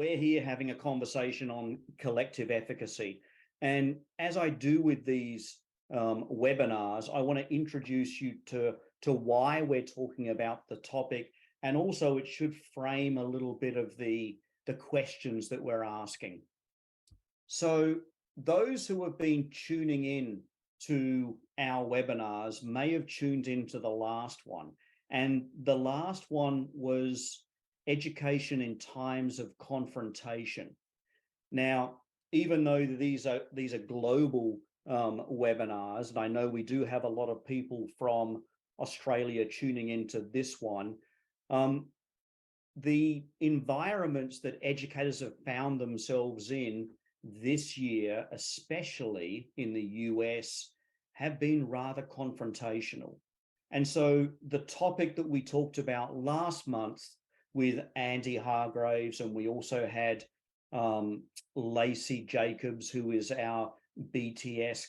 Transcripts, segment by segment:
we're here having a conversation on collective efficacy. And as I do with these webinars, I want to introduce you to why we're talking about the topic. And also it should frame a little bit of the questions that we're asking. So those who have been tuning in to our webinars may have tuned into the last one. And the last one was education in times of confrontation. Now, even though these are global webinars, and I know we do have a lot of people from Australia tuning into this one, the environments that educators have found themselves in this year, especially in the US, have been rather confrontational. And so the topic that we talked about last month with Andy Hargraves, and we also had Lacey Jacobs, who is our BTS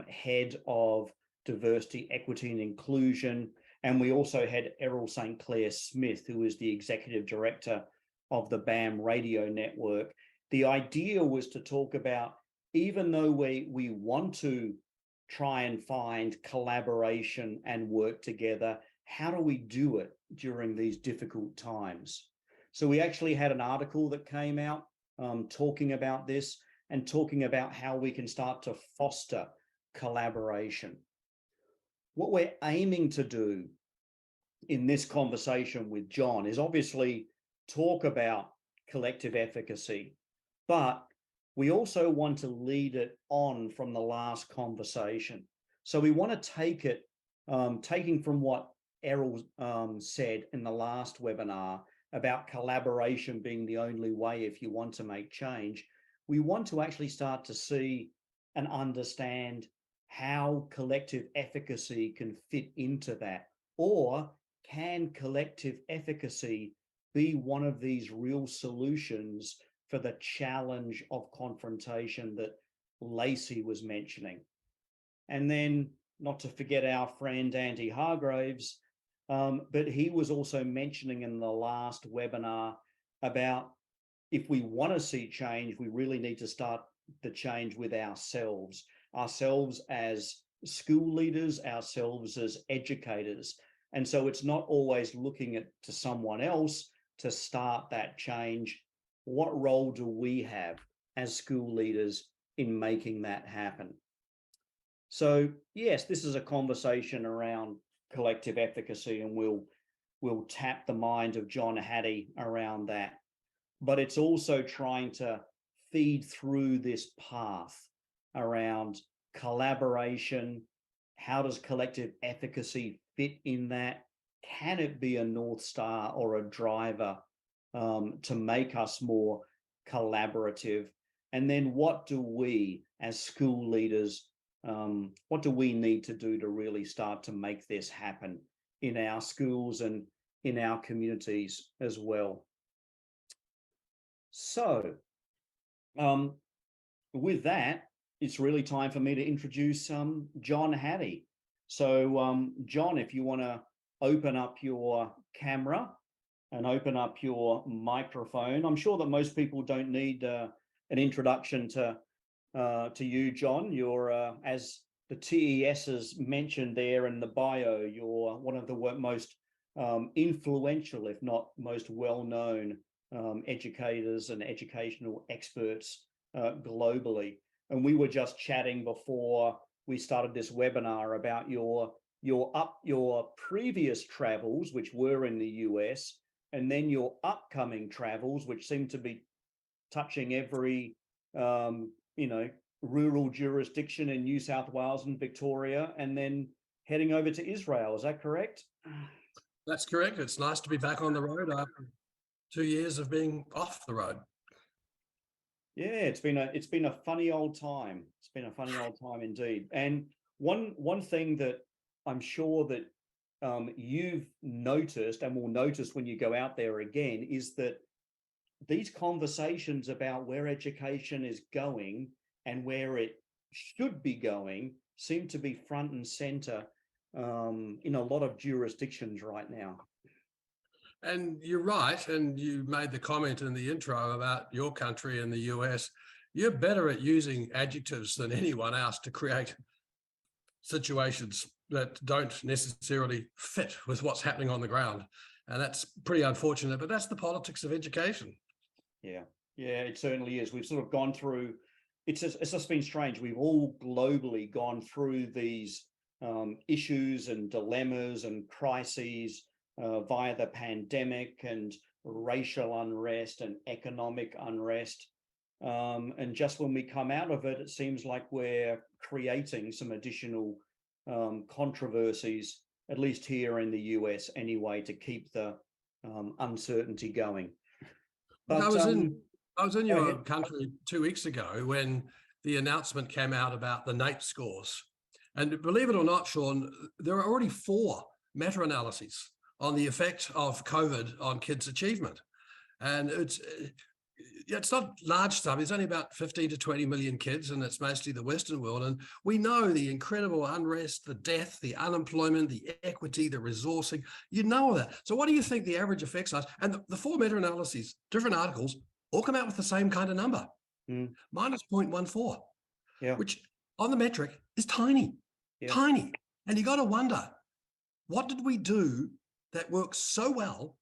head of diversity, equity and inclusion. And we also had Errol St. Clair Smith, who is the executive director of the BAM radio network. The idea was to talk about, even though we want to try and find collaboration and work together, how do we do it during these difficult times? So we actually had an article that came out talking about this and talking about how we can start to foster collaboration. What we're aiming to do in this conversation with John is obviously talk about collective efficacy, but we also want to lead it on from the last conversation. So we want to take it, taking from what Errol said in the last webinar about collaboration being the only way if you want to make change, we want to actually start to see and understand how collective efficacy can fit into that. Or can collective efficacy be one of these real solutions for the challenge of confrontation that Lacey was mentioning? And then, not to forget our friend Andy Hargraves, but he was also mentioning in the last webinar about if we want to see change, we really need to start the change with ourselves as school leaders, ourselves as educators. And so it's not always looking to someone else to start that change. What role do we have as school leaders in making that happen? So yes, this is a conversation around collective efficacy, and we'll tap the mind of John Hattie around that. But it's also trying to feed through this path around collaboration. How does collective efficacy fit in that? Can it be a North Star or a driver to make us more collaborative? And then what do we as school leaders, what do we need to do to really start to make this happen in our schools and in our communities as well? So with that, it's really time for me to introduce John Hattie. So John, if you want to open up your camera and open up your microphone. I'm sure that most people don't need an introduction to you, John. You're, as the TES has mentioned there in the bio, you're one of the most influential, if not most well-known educators and educational experts globally. And we were just chatting before we started this webinar about your previous travels, which were in the US, and then your upcoming travels, which seem to be touching every rural jurisdiction in New South Wales and Victoria, and then heading over to Israel. Is that correct? That's correct. It's nice to be back on the road after 2 years of being off the road. Yeah, it's been a funny old time. It's been a funny old time indeed. And one thing that I'm sure that you've noticed and will notice when you go out there again is that these conversations about where education is going and where it should be going seem to be front and center in a lot of jurisdictions right now. And you're right. And you made the comment in the intro about your country and the US. You're better at using adjectives than anyone else to create situations that don't necessarily fit with what's happening on the ground. And that's pretty unfortunate, but that's the politics of education. Yeah, it certainly is. We've sort of gone through, it's just been strange. We've all globally gone through these issues and dilemmas and crises via the pandemic and racial unrest and economic unrest. And just when we come out of it, it seems like we're creating some additional controversies, at least here in the US anyway, to keep the uncertainty going. But I was in go your ahead. country 2 weeks ago when the announcement came out about the NAEP scores. And believe it or not, Sean, there are already 4 meta-analyses on the effect of COVID on kids' achievement. And it's not large stuff. It's only about 15 to 20 million kids, and it's mostly the Western world. And we know the incredible unrest, the death, the unemployment, the equity, the resourcing, you know that. So what do you think the average effect size? And the 4 meta-analyses, different articles, all come out with the same kind of number, minus 0.14, which on the metric is tiny, tiny. And you got to wonder, what did we do that works so well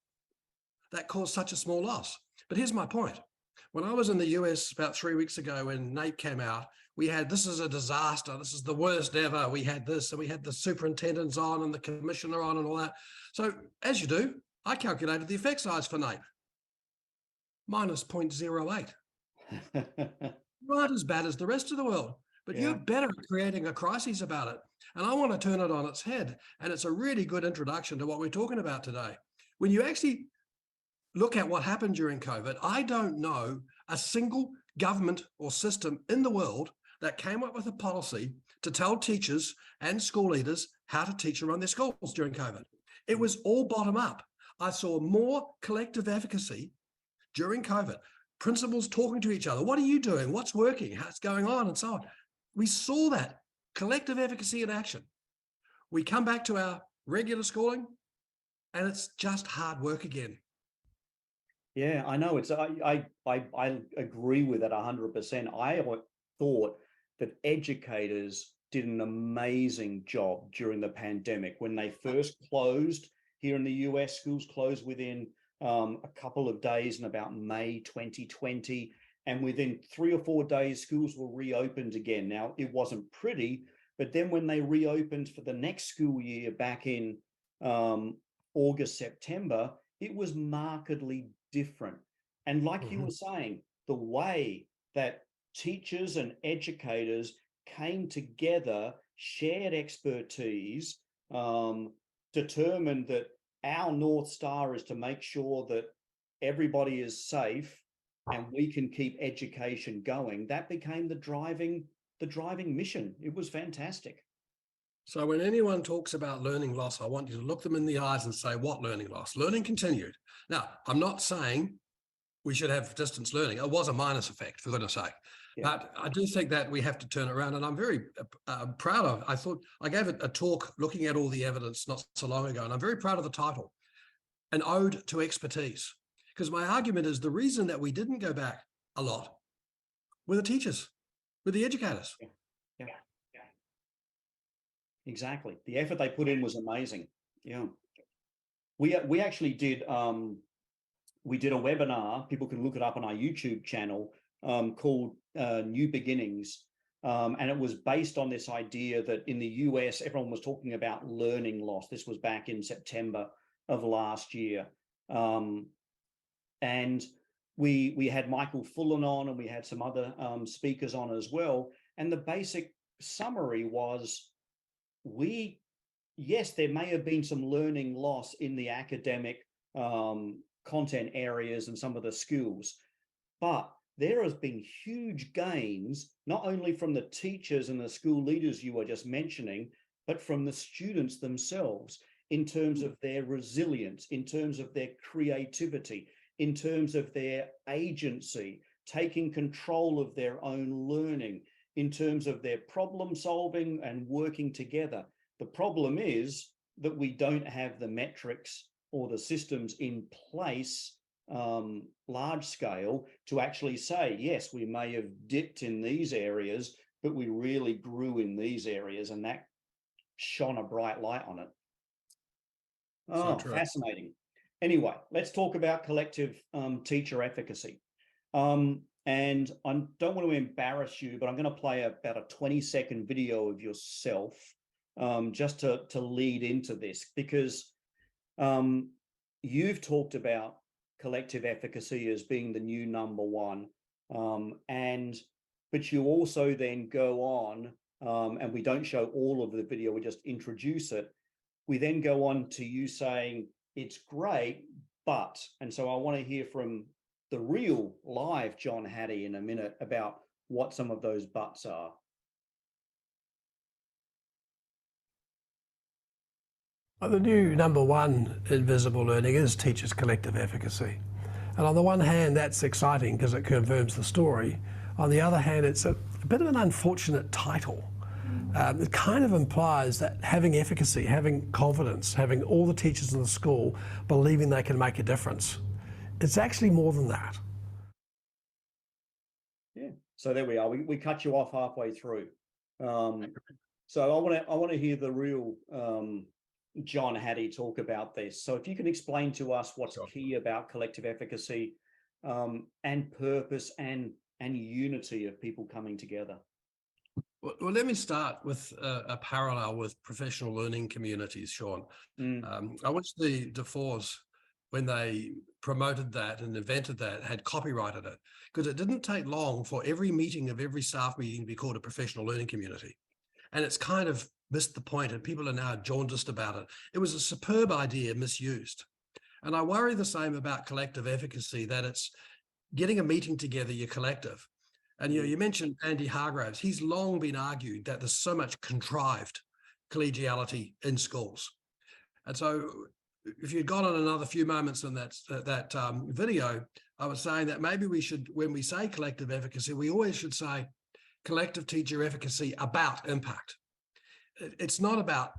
that caused such a small loss? But here's my point. When I was in the US about 3 weeks ago, when NAEP came out, we had, this is a disaster. This is the worst ever. We had this, and we had the superintendents on and the commissioner on and all that. So as you do, I calculated the effect size for NAEP, minus 0.08. Not as bad as the rest of the world, but you're better at creating a crisis about it. And I want to turn it on its head. And it's a really good introduction to what we're talking about today. When you actually look at what happened during COVID, I don't know a single government or system in the world that came up with a policy to tell teachers and school leaders how to teach and run their schools during COVID. It was all bottom up. I saw more collective efficacy during COVID, principals talking to each other. What are you doing? What's working? How's going on? And so on. We saw that collective efficacy in action. We come back to our regular schooling and it's just hard work again. Yeah, I know. I agree with that 100%. I thought that educators did an amazing job during the pandemic. When they first closed here in the US, schools closed within a couple of days in about May 2020. And within 3 or 4 days, schools were reopened again. Now, it wasn't pretty, but then when they reopened for the next school year back in August, September, it was markedly different. And like you were saying, the way that teachers and educators came together, shared expertise, determined that our North Star is to make sure that everybody is safe and we can keep education going. That became the driving mission. It was fantastic. So when anyone talks about learning loss, I want you to look them in the eyes and say, what learning loss? Learning continued. Now, I'm not saying we should have distance learning. It was a minus effect, for goodness sake. But I do think that we have to turn it around. And I'm very proud of, I thought, I gave a talk looking at all the evidence not so long ago, and I'm very proud of the title, An Ode to Expertise. Because my argument is the reason that we didn't go back a lot were the teachers, were the educators. Yeah. Exactly. The effort they put in was amazing. Yeah. We actually did we did a webinar, people can look it up on our YouTube channel, called New Beginnings. And it was based on this idea that in the US, everyone was talking about learning loss. This was back in September of last year. And we had Michael Fullen on, and we had some other speakers on as well. And the basic summary was, yes, there may have been some learning loss in the academic content areas and some of the schools, but there has been huge gains, not only from the teachers and the school leaders you were just mentioning, but from the students themselves in terms of their resilience, in terms of their creativity, in terms of their agency, taking control of their own learning, in terms of their problem solving and working together. The problem is that we don't have the metrics or the systems in place, large scale, to actually say, yes, we may have dipped in these areas, but we really grew in these areas, and that shone a bright light on it. Oh, so fascinating. Anyway, let's talk about collective teacher efficacy. And I don't want to embarrass you, but I'm going to play about a 20-second video of yourself just to lead into this, because you've talked about collective efficacy as being the new number one. But you also then go on, and we don't show all of the video, we just introduce it. We then go on to you saying, it's great, but, and so I want to hear from the real live John Hattie in a minute about what some of those buts are. Well, the new number one in visible learning is teachers' collective efficacy. And on the one hand, that's exciting because it confirms the story. On the other hand, it's a bit of an unfortunate title. It kind of implies that having efficacy, having confidence, having all the teachers in the school believing they can make a difference. It's actually more than that. Yeah, so there we are. We cut you off halfway through. So I want to hear the real John Hattie talk about this. So if you can explain to us what's key about collective efficacy and purpose and unity of people coming together. Well, let me start with a parallel with professional learning communities, Sean. I wish the DeFores, when they promoted that and invented that, had copyrighted it, because it didn't take long for every meeting of every staff meeting to be called a professional learning community. And it's kind of missed the point, and people are now jaundiced about it. It was a superb idea misused. And I worry the same about collective efficacy, that it's getting a meeting together, your collective. And you mentioned Andy Hargraves. He's long been argued that there's so much contrived collegiality in schools. And so if you'd gone on another few moments in that video, I was saying that maybe we should, when we say collective efficacy, we always should say collective teacher efficacy about impact. It's not about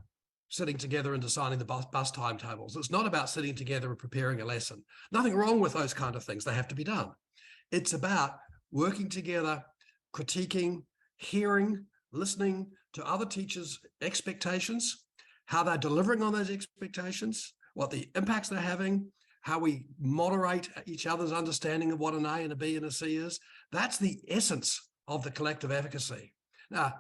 sitting together and deciding the bus timetables. It's not about sitting together and preparing a lesson. Nothing wrong with those kind of things. They have to be done. It's about working together, critiquing, hearing, listening to other teachers' expectations, how they're delivering on those expectations, what the impacts they're having, how we moderate each other's understanding of what an A and a B and a C is. That's the essence of the collective efficacy. Now,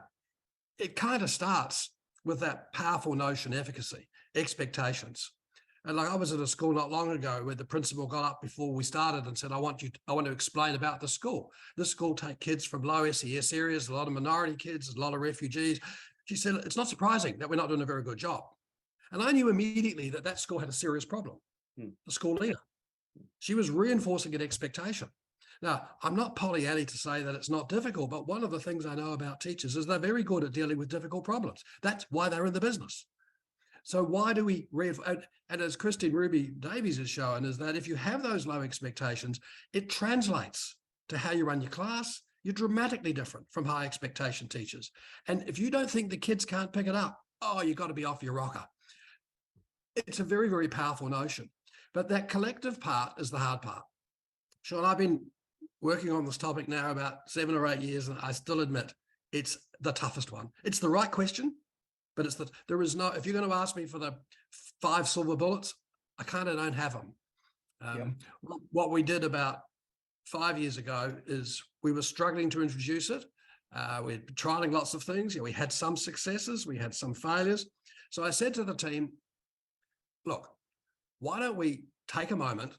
it kind of starts with that powerful notion, efficacy, expectations. And like I was at a school not long ago where the principal got up before we started and said, I want to explain about the school. This school take kids from low SES areas, a lot of minority kids, a lot of refugees. She said, it's not surprising that we're not doing a very good job. And I knew immediately that that school had a serious problem. The school leader. She was reinforcing an expectation. Now, I'm not Pollyanna to say that it's not difficult, but one of the things I know about teachers is they're very good at dealing with difficult problems. That's why they're in the business. So why do we reinforce? And as Christine Ruby Davies has shown, is that if you have those low expectations, it translates to how you run your class. You're dramatically different from high expectation teachers. And if you don't think the kids can't pick it up, oh, you've got to be off your rocker. It's a very, very powerful notion. But that collective part is the hard part. Sean, I've been working on this topic now about 7 or 8 years, and I still admit it's the toughest one. It's the right question, but it's there is no, if you're going to ask me for the 5 silver bullets, I kind of don't have them. What we did about 5 years ago is we were struggling to introduce it. We're trialing lots of things. We had some successes, we had some failures. So I said to the team, look, why don't we take a moment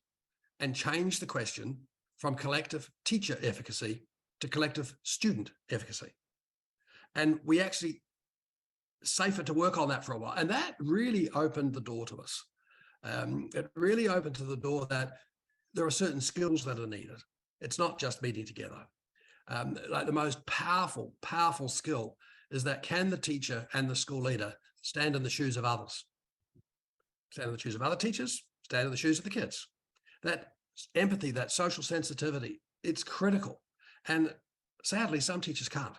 and change the question from collective teacher efficacy to collective student efficacy. And we actually safer to work on that for a while. And that really opened the door to us. It really opened to the door that there are certain skills that are needed. It's not just meeting together. Like the most powerful skill is that can the teacher and the school leader stand in the shoes of others? Stand in the shoes of other teachers, stand in the shoes of the kids. That empathy, that social sensitivity, it's critical. And sadly, some teachers can't.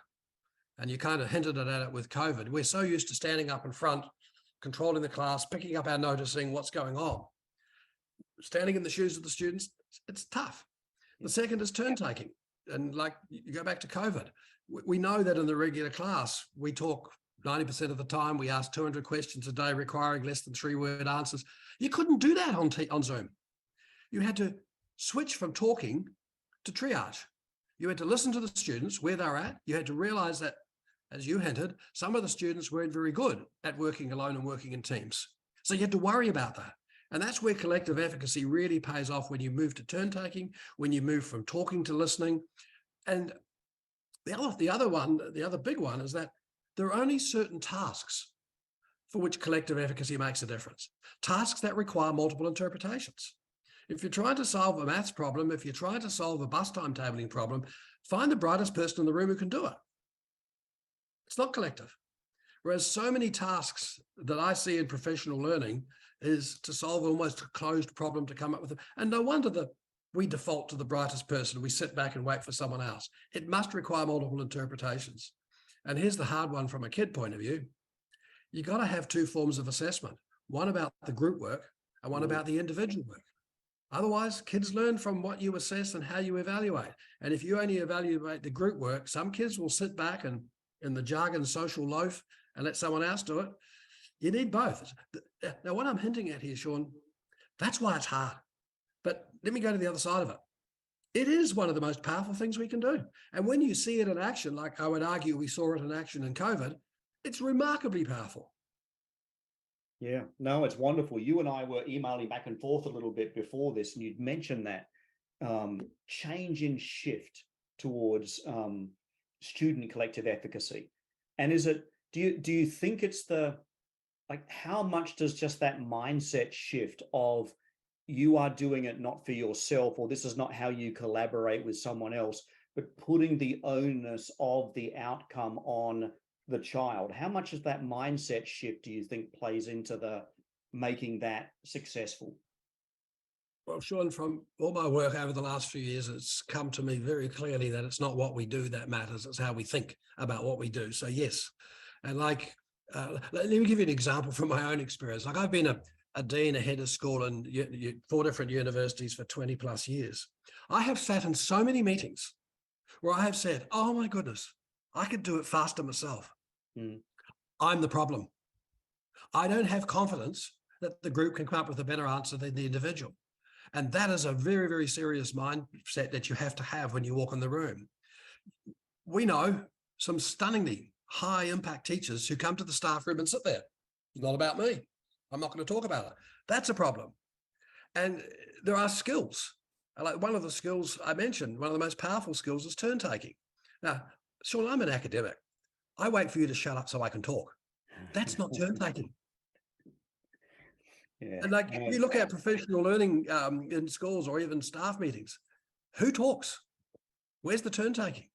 And you kind of hinted at it with COVID. We're so used to standing up in front, controlling the class, picking up our noticing what's going on. standing in the shoes of the students, it's tough. The second is turn taking. And like you go back to COVID, we know that in the regular class, we talk 90% of the time, we ask 200 questions a day requiring less than 3-word answers. You couldn't do that on Zoom. You had to switch from talking to triage. You had to listen to the students where they're at. You had to realize that, as you hinted, some of the students weren't very good at working alone and working in teams. So you had to worry about that. And that's where collective efficacy really pays off, when you move to turn taking, when you move from talking to listening. And the other big one is that there are only certain tasks for which collective efficacy makes a difference. Tasks that require multiple interpretations. If you're trying to solve a maths problem, if you're trying to solve a bus timetabling problem, find the brightest person in the room who can do it. It's not collective. Whereas so many tasks that I see in professional learning is to solve almost a closed problem to come up with it. And no wonder that we default to the brightest person. We sit back and wait for someone else. It must require multiple interpretations. And here's the hard one from a kid point of view. You got to have two forms of assessment, one about the group work and one about the individual work. Otherwise, kids learn from what you assess and how you evaluate. And if you only evaluate the group work, some kids will sit back and, in the jargon, social loaf and let someone else do it. You need both. Now, what I'm hinting at here, Sean, that's why it's hard. But let me go to the other side of it. It is one of the most powerful things we can do. And when you see it in action, like I would argue we saw it in action in COVID, it's remarkably powerful. Yeah, no, it's wonderful. You and I were emailing back and forth a little bit before this, and you'd mentioned that change in shift towards student collective efficacy. And is it, do you think it's how much does just that mindset shift of you are doing it not for yourself, or this is not how you collaborate with someone else, but putting the onus of the outcome on the child, how much of that mindset shift do you think plays into the making that successful? Well, Sean, from all my work over the last few years, it's come to me very clearly that it's not what we do that matters, it's how we think about what we do. So yes, and let me give you an example from my own experience. Like, I've been a dean, a head of school in 4 different universities for 20 plus years. I have sat in so many meetings where I have said, oh my goodness, I could do it faster myself. I'm the problem. I don't have confidence that the group can come up with a better answer than the individual. And that is a very, very serious mindset that you have to have when you walk in the room. We know some stunningly high impact teachers who come to the staff room and sit there. It's not about me. I'm not going to talk about it. That's a problem. And there are skills. Like one of the skills I mentioned, one of the most powerful skills is turn taking. Now, Sean, I'm an academic. I wait for you to shut up so I can talk. That's not turn taking. Yeah. And like, you look at professional learning in schools or even staff meetings, who talks? Where's the turn taking?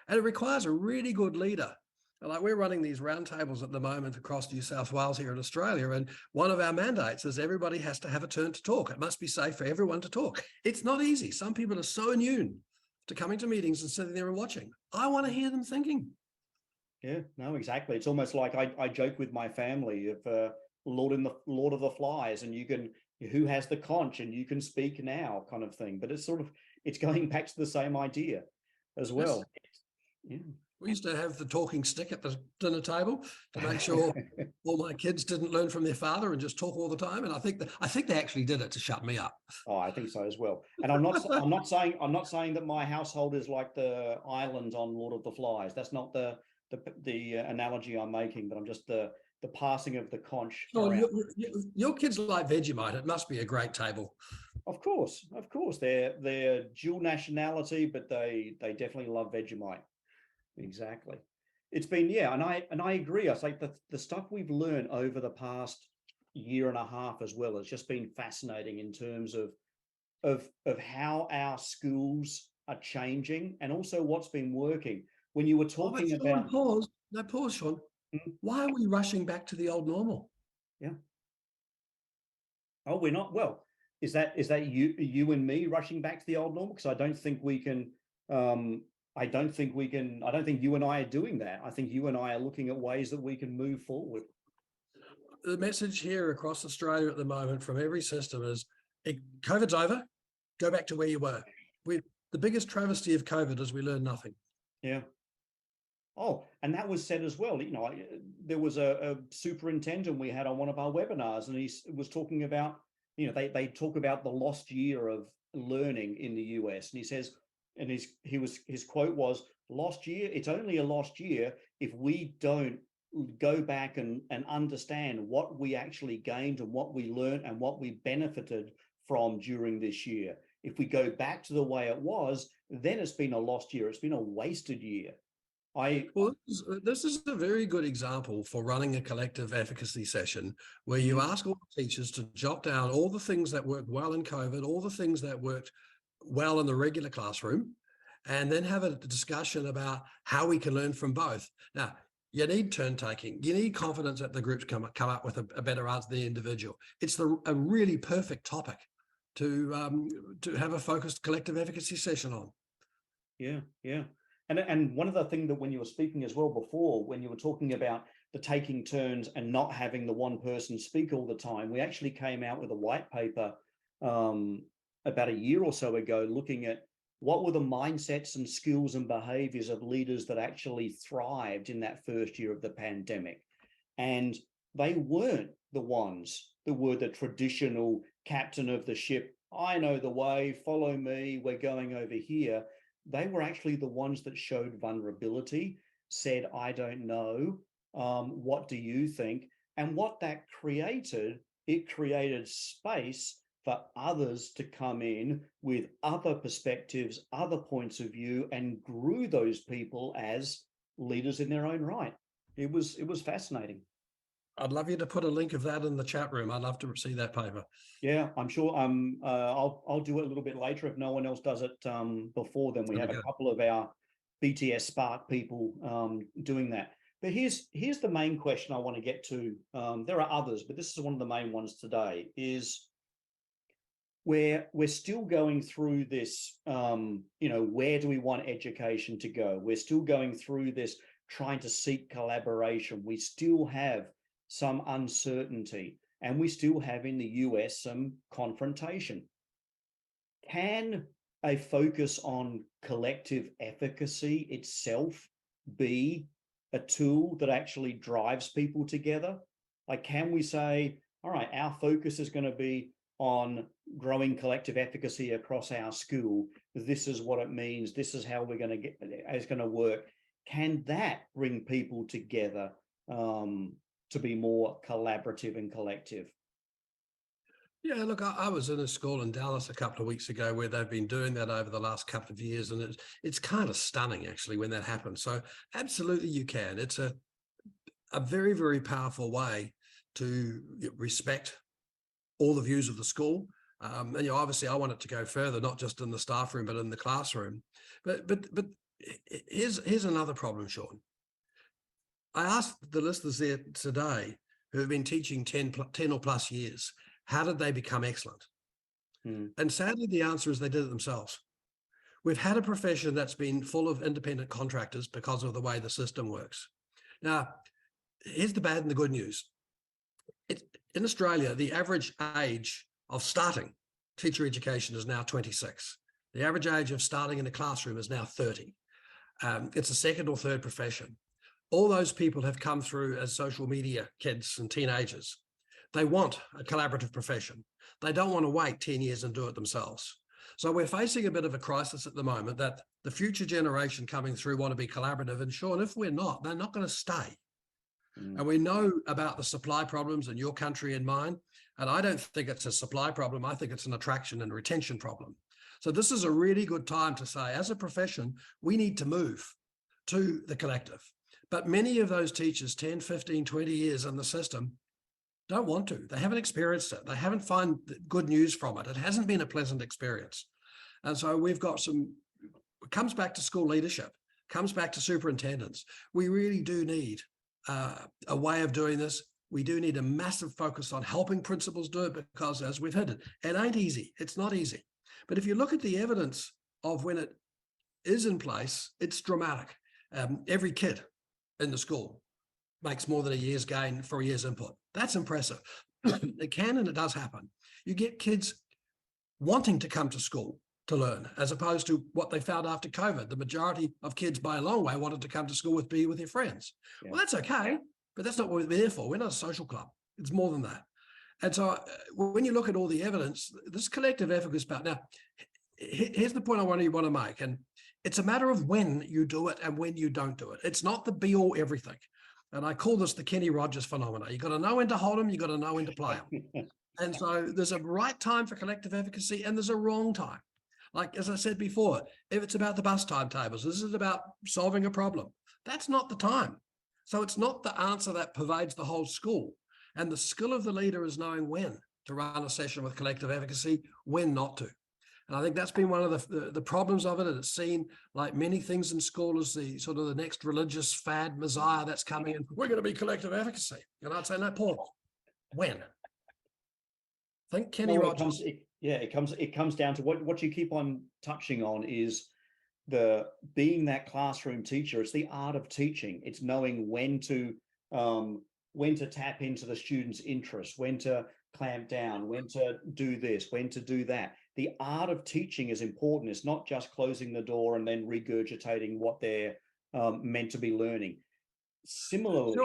And it requires a really good leader. And like, we're running these roundtables at the moment across New South Wales here in Australia. And one of our mandates is everybody has to have a turn to talk. It must be safe for everyone to talk. It's not easy. Some people are so immune to coming to meetings and sitting there and watching. I want to hear them thinking. Yeah, no, exactly. It's almost like I joke with my family of Lord of the Flies, and you can, who has the conch and you can speak now kind of thing. But it's going back to the same idea as well. Yes. Yeah. We used to have the talking stick at the dinner table to make sure all my kids didn't learn from their father and just talk all the time. And I think they actually did it to shut me up. Oh, I think so as well. And I'm not saying that my household is like the island on Lord of the Flies. That's not the analogy I'm making, but I'm just the passing of the conch. Oh, your kids like Vegemite. It must be a great table. Of course. They're dual nationality, but they definitely love Vegemite. Exactly. It's been, yeah, and I agree. I think the stuff we've learned over the past year and a half as well has just been fascinating in terms of how our schools are changing and also what's been working. When you were talking about pause, Sean. Why are we rushing back to the old normal? Yeah. Oh, we're not. Well, is that you and me rushing back to the old normal? Because I don't think we can. I don't think you and I are doing that. I think you and I are looking at ways that we can move forward. The message here across Australia at the moment from every system is COVID's over. Go back to where you were. The biggest travesty of COVID is we learn nothing. Yeah. Oh, and that was said as well. There was a superintendent we had on one of our webinars, and he was talking about, they talk about the lost year of learning in the US, and he says, and his quote was, "Lost year. It's only a lost year if we don't go back and understand what we actually gained and what we learned and what we benefited from during this year. If we go back to the way it was, then it's been a lost year. It's been a wasted year." Well, this is a very good example for running a collective efficacy session where you ask all the teachers to jot down all the things that worked well in COVID, all the things that worked well in the regular classroom, and then have a discussion about how we can learn from both. Now, you need turn taking. You need confidence that the groups come up with a better answer than the individual. It's a really perfect topic to have a focused collective efficacy session on. Yeah, yeah. And one of the things that when you were speaking as well before, when you were talking about the taking turns and not having the one person speak all the time, we actually came out with a white paper about a year or so ago, looking at what were the mindsets and skills and behaviors of leaders that actually thrived in that first year of the pandemic. And they weren't the ones that were the traditional captain of the ship. I know the way, follow me, we're going over here. They were actually the ones that showed vulnerability, said, I don't know, what do you think? And what that created, it created space for others to come in with other perspectives, other points of view, and grew those people as leaders in their own right. It was fascinating. I'd love you to put a link of that in the chat room. I'd love to see that paper. Yeah, I'm sure. I'll do it a little bit later if no one else does it before. Then we have a couple of our BTS Spark people doing that. But here's the main question I want to get to. There are others, but this is one of the main ones today. Is where we're still going through this. Where do we want education to go? We're still going through this, trying to seek collaboration. We still have some uncertainty, and we still have in the US some confrontation. Can a focus on collective efficacy itself be a tool that actually drives people together? Like, can we say, all right, our focus is going to be on growing collective efficacy across our school. This is what it means. This is how we're going to get, it's going to work. Can that bring people together to be more collaborative and collective? Yeah, look, I was in a school in Dallas a couple of weeks ago where they've been doing that over the last couple of years, and it's kind of stunning actually when that happens. So absolutely you can. It's a very, very powerful way to respect all the views of the school. And obviously I want it to go further, not just in the staff room, but in the classroom. But here's another problem, Sean. I asked the listeners there today who have been teaching 10 or plus years, how did they become excellent? And sadly, the answer is they did it themselves. We've had a profession that's been full of independent contractors because of the way the system works. Now, here's the bad and the good news. In Australia, the average age of starting teacher education is now 26. The average age of starting in a classroom is now 30. It's a second or third profession. All those people have come through as social media kids and teenagers. They want a collaborative profession. They don't want to wait 10 years and do it themselves. So we're facing a bit of a crisis at the moment that the future generation coming through want to be collaborative. And Sean, if we're not, they're not going to stay. And we know about the supply problems in your country and mine. And I don't think it's a supply problem. I think it's an attraction and retention problem. So this is a really good time to say, as a profession, we need to move to the collective. But many of those teachers, 10, 15, 20 years in the system, don't want to. They haven't experienced it. They haven't found good news from it. It hasn't been a pleasant experience. And so we've got it comes back to school leadership, comes back to superintendents. We really do need a way of doing this. We do need a massive focus on helping principals do it, because as we've heard, it ain't easy. It's not easy. But if you look at the evidence of when it is in place, it's dramatic. Every kid in the school makes more than a year's gain for a year's input. That's impressive. It can and it does happen. You get kids wanting to come to school to learn, as opposed to what they found after COVID. The majority of kids by a long way wanted to come to school be with their friends. Yeah. Well, that's okay, but that's not what we're there for. We're not a social club. It's more than that. And so when you look at all the evidence, this collective efficacy part, now, here's the point I want to make, and it's a matter of when you do it and when you don't do it. It's not the be all everything. And I call this the Kenny Rogers phenomena. You got to know when to hold them, you got to know when to play them. And so there's a right time for collective efficacy and there's a wrong time. Like, as I said before, if it's about the bus timetables, this is about solving a problem. That's not the time. So it's not the answer that pervades the whole school. And the skill of the leader is knowing when to run a session with collective efficacy, when not to. And I think that's been one of the problems of it. And it's seen, like many things in school, as the sort of the next religious fad messiah that's coming in. We're going to be collective efficacy. And I'd say, no, Paul, when? I think Kenny Rogers. It comes down to what you keep on touching on is being that classroom teacher. It's the art of teaching. It's knowing when to tap into the student's interest, when to clamp down, when to do this, when to do that. The art of teaching is important. It's not just closing the door and then regurgitating what they're meant to be learning. Similarly,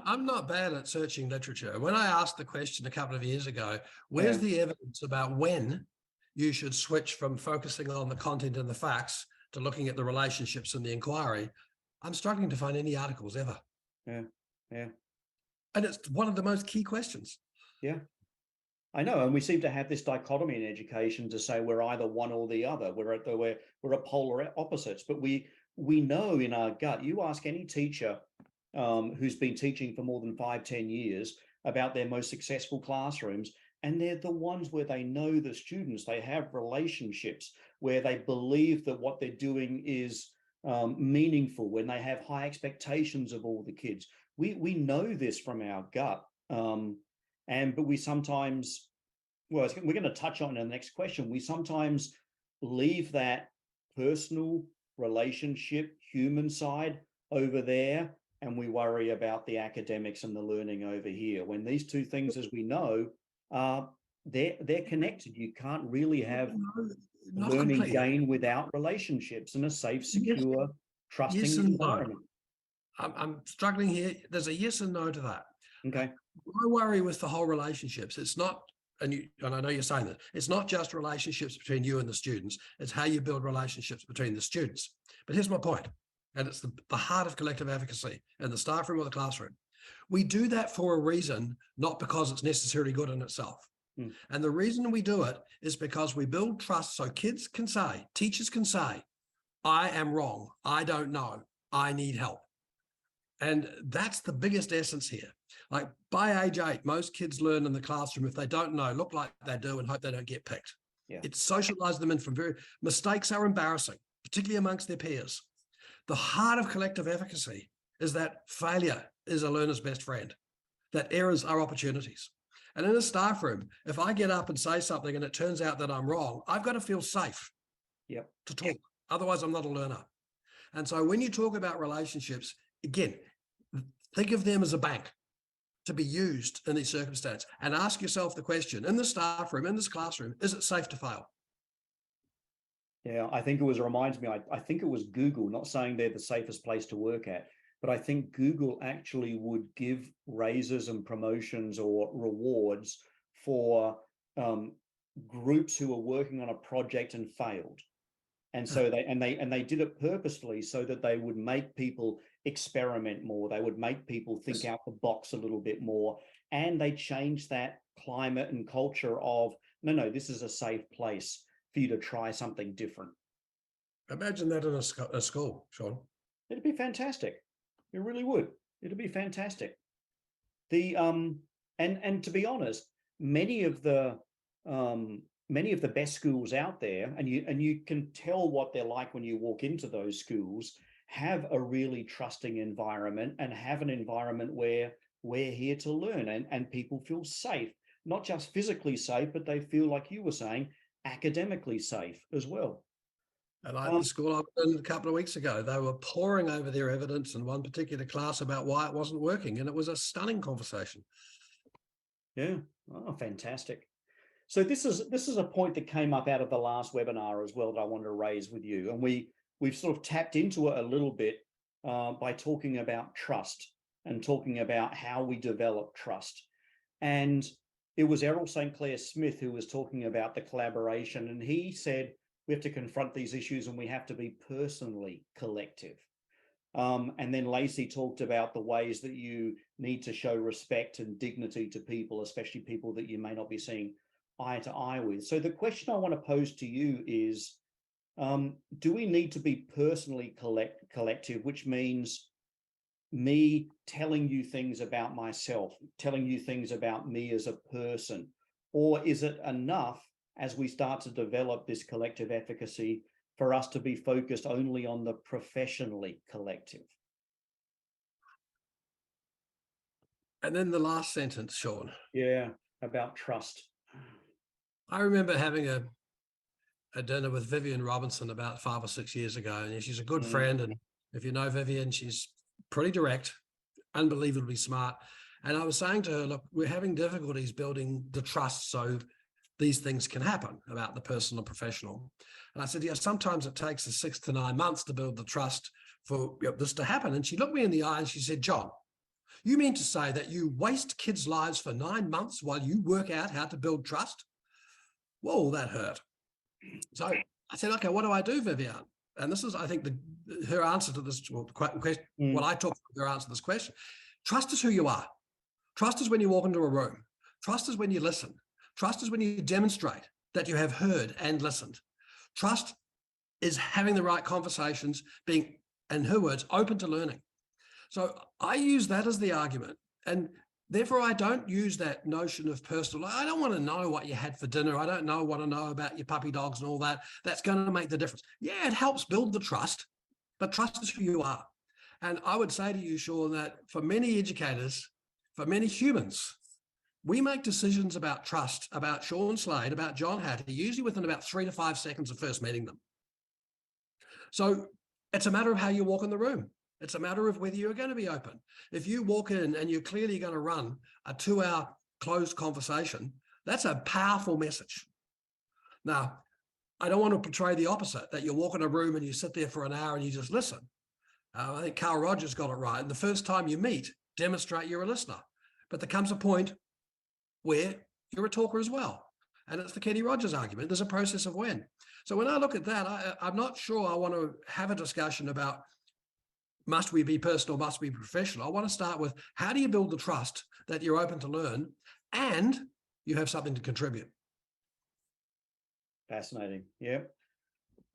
I'm not bad at searching literature. When I asked the question a couple of years ago, where's the evidence about when you should switch from focusing on the content and the facts to looking at the relationships and the inquiry, I'm struggling to find any articles ever. Yeah. And it's one of the most key questions. Yeah, I know. And we seem to have this dichotomy in education to say we're either one or the other. We're a polar opposites, but we know in our gut. You ask any teacher who's been teaching for more than 5-10 years about their most successful classrooms, and they're the ones where they know the students, they have relationships, where they believe that what they're doing is meaningful, when they have high expectations of all the kids. We know this from our gut, but we sometimes, well, we're going to touch on in the next question, we sometimes leave that personal relationship, human side over there, and we worry about the academics and the learning over here. When these two things, as we know, they're connected. You can't really have learning gain without relationships and a safe, secure, trusting environment. I'm struggling here. There's a yes and no to that. Okay. My worry with the whole relationships, it's not, and I know you're saying that, it's not just relationships between you and the students, it's how you build relationships between the students. But here's my point, and it's the heart of collective efficacy in the staff room or the classroom. We do that for a reason, not because it's necessarily good in itself. And the reason we do it is because we build trust so kids can say, teachers can say, I am wrong, I don't know, I need help. And that's the biggest essence here. Like by age 8, most kids learn in the classroom, if they don't know, look like they do and hope they don't get picked. Yeah. It socializes them in from mistakes are embarrassing, particularly amongst their peers. The heart of collective efficacy is that failure is a learner's best friend, that errors are opportunities. And in a staff room, if I get up and say something and it turns out that I'm wrong, I've got to feel safe to talk. Otherwise, I'm not a learner. And so when you talk about relationships, again, think of them as a bank to be used in these circumstances, and ask yourself the question, in the staff room, in this classroom, is it safe to fail? Yeah, I think reminds me, I think it was Google, not saying they're the safest place to work at, but I think Google actually would give raises and promotions or rewards for groups who were working on a project and failed. And so they did it purposefully so that they would make people experiment more. They would make people think out the box a little bit more. And they changed that climate and culture of, no, this is a safe place for you to try something different. Imagine that in a school, Sean. It'd be fantastic. It really would. It'd be fantastic. And to be honest, many of the best schools out there, and you can tell what they're like when you walk into those schools, have a really trusting environment and have an environment where we're here to learn and people feel safe, not just physically safe, but they feel, like you were saying, academically safe as well. And the school I was in a couple of weeks ago, they were poring over their evidence in one particular class about why it wasn't working. And it was a stunning conversation. Yeah. Oh, fantastic. So this is a point that came up out of the last webinar as well that I wanted to raise with you, and we've sort of tapped into it a little bit by talking about trust and talking about how we develop trust. And it was Errol St. Clair Smith who was talking about the collaboration, and he said we have to confront these issues and we have to be personally collective. And then Lacey talked about the ways that you need to show respect and dignity to people, especially people that you may not be seeing eye to eye with. So the question I want to pose to you is, do we need to be personally collective, which means me telling you things about myself, telling you things about me as a person? Or is it enough as we start to develop this collective efficacy for us to be focused only on the professionally collective? And then the last sentence, Sean. Yeah, about trust. I remember having a dinner with Vivian Robinson about 5 or 6 years ago, and she's a good friend. And if you know Vivian, she's pretty direct, unbelievably smart. And I was saying to her, look, we're having difficulties building the trust so these things can happen about the personal and professional. And I said, yeah, sometimes it takes us 6 to 9 months to build the trust for this to happen. And she looked me in the eye and she said, John, you mean to say that you waste kids' lives for 9 months while you work out how to build trust? Whoa, that hurt. So I said, okay, what do I do, Vivian? And this is, I think, her answer to this question, what I talk about, her answer to this question. Trust is who you are. Trust is when you walk into a room. Trust is when you listen. Trust is when you demonstrate that you have heard and listened. Trust is having the right conversations, being, in her words, open to learning. So I use that as the argument. And therefore, I don't use that notion of personal. I don't want to know what you had for dinner. I don't want to know about your puppy dogs and all that. That's going to make the difference. Yeah, it helps build the trust, but trust is who you are. And I would say to you, Sean, that for many educators, for many humans, we make decisions about trust, about Sean Slade, about John Hattie, usually within about 3 to 5 seconds of first meeting them. So it's a matter of how you walk in the room. It's a matter of whether you're going to be open. If you walk in and you're clearly going to run a 2-hour closed conversation, that's a powerful message. Now, I don't want to portray the opposite, that you walk in a room and you sit there for an hour and you just listen. I think Carl Rogers got it right. And the first time you meet, demonstrate you're a listener. But there comes a point where you're a talker as well. And it's the Kenny Rogers argument. There's a process of when. So when I look at that, I'm not sure I want to have a discussion about must we be personal, must we be professional. I want to start with how do you build the trust that you're open to learn and you have something to contribute. Fascinating. Yeah.